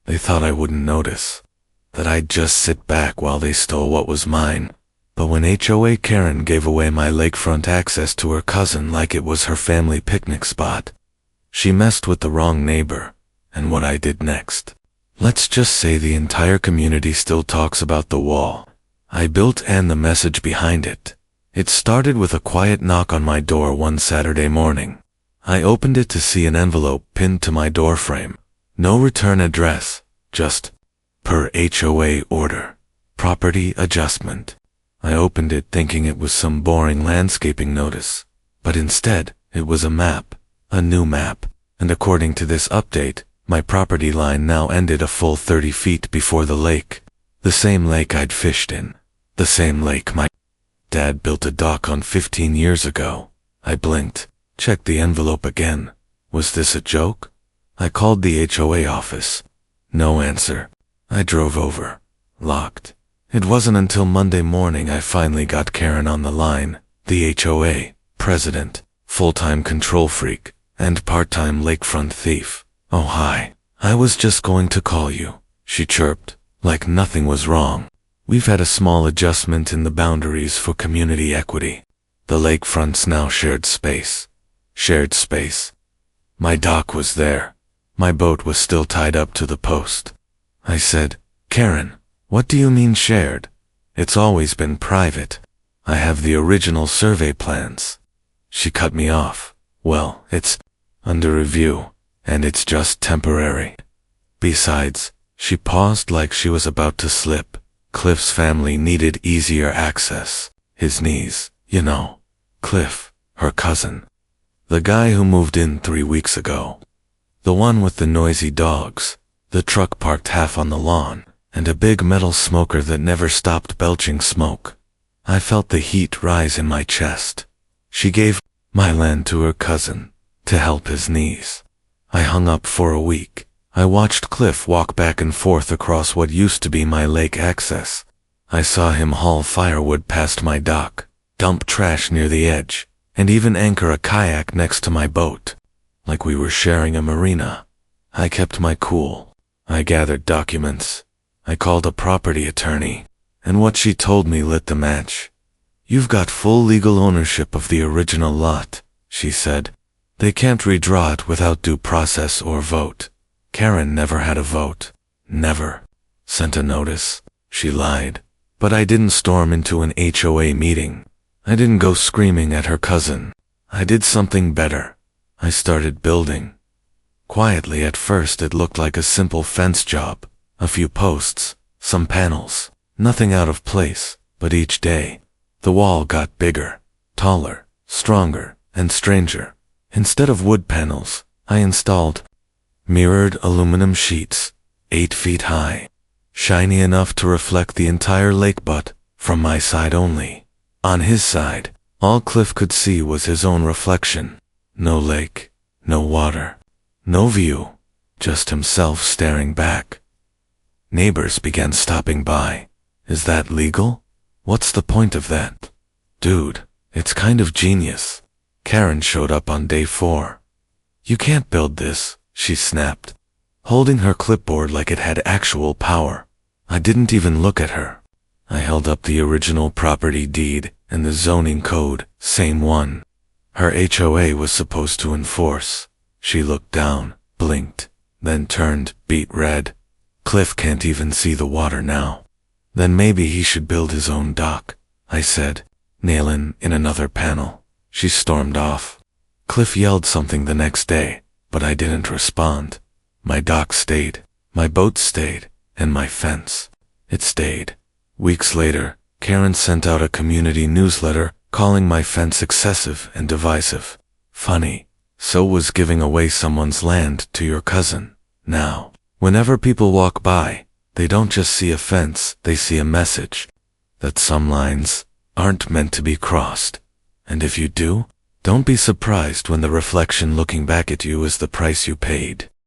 They thought I wouldn't notice, that I'd just sit back while they stole what was mine. But when HOA Karen gave away my lakefront access to her cousin like it was her family picnic spot, she messed with the wrong neighbor. And what I did next, let's just say the entire community still talks about the wall I built and the message behind it. It started with a quiet knock on my door one Saturday morning. I opened it to see an envelope pinned to my doorframe. No return address, just, per HOA order, property adjustment. I opened it thinking it was some boring landscaping notice, but instead, it was a map, a new map, and according to this update, my property line now ended a full 30 feet before the lake. The same lake I'd fished in. The same lake my dad built a dock on 15 years ago. I blinked, checked the envelope again. Was this a joke? I called the HOA office. No answer. I drove over. Locked. It wasn't until Monday morning I finally got Karen on the line, the HOA president, full-time control freak, and part-time lakefront thief. Oh hi. I was just going to call you, she chirped, like nothing was wrong. We've had a small adjustment in the boundaries for community equity. The lakefront's now shared space. Shared space. My dock was there. My boat was still tied up to the post. I said, Karen, what do you mean shared? It's always been private. I have the original survey plans. She cut me off. Well, it's under review, and it's just temporary. Besides, she paused like she was about to slip. Cliff's family needed easier access. His niece, you know. Cliff, her cousin. The guy who moved in 3 weeks ago. The one with the noisy dogs, the truck parked half on the lawn, and a big metal smoker that never stopped belching smoke. I felt the heat rise in my chest. She gave my land to her cousin, to help his niece. I hung up for a week. I watched Cliff walk back and forth across what used to be my lake access. I saw him haul firewood past my dock, dump trash near the edge, and even anchor a kayak next to my boat, like we were sharing a marina. I kept my cool. I gathered documents. I called a property attorney, and what she told me lit the match. You've got full legal ownership of the original lot, she said. They can't redraw it without due process or vote. Karen never had a vote. Never. Sent a notice. She lied. But I didn't storm into an HOA meeting. I didn't go screaming at her cousin. I did something better. I started building. Quietly at first it looked like a simple fence job. A few posts, some panels, nothing out of place, but each day, the wall got bigger, taller, stronger, and stranger. Instead of wood panels, I installed mirrored aluminum sheets, 8 feet high, shiny enough to reflect the entire lake but from my side only. On his side, all Cliff could see was his own reflection. No lake, no water, no view, just himself staring back. Neighbors began stopping by. Is that legal? What's the point of that? Dude, it's kind of genius. Karen showed up on day 4. You can't build this, she snapped, holding her clipboard like it had actual power. I didn't even look at her. I held up the original property deed and the zoning code, same one. Her HOA was supposed to enforce. She looked down, blinked, then turned, beet red. Cliff can't even see the water now. Then maybe he should build his own dock, I said, nailin' in another panel. She stormed off. Cliff yelled something the next day, but I didn't respond. My dock stayed, my boat stayed, and my fence. It stayed. Weeks later, Karen sent out a community newsletter calling my fence excessive and divisive. Funny, so was giving away someone's land to your cousin. Now, whenever people walk by, they don't just see a fence, they see a message. That some lines aren't meant to be crossed. And if you do, don't be surprised when the reflection looking back at you is the price you paid.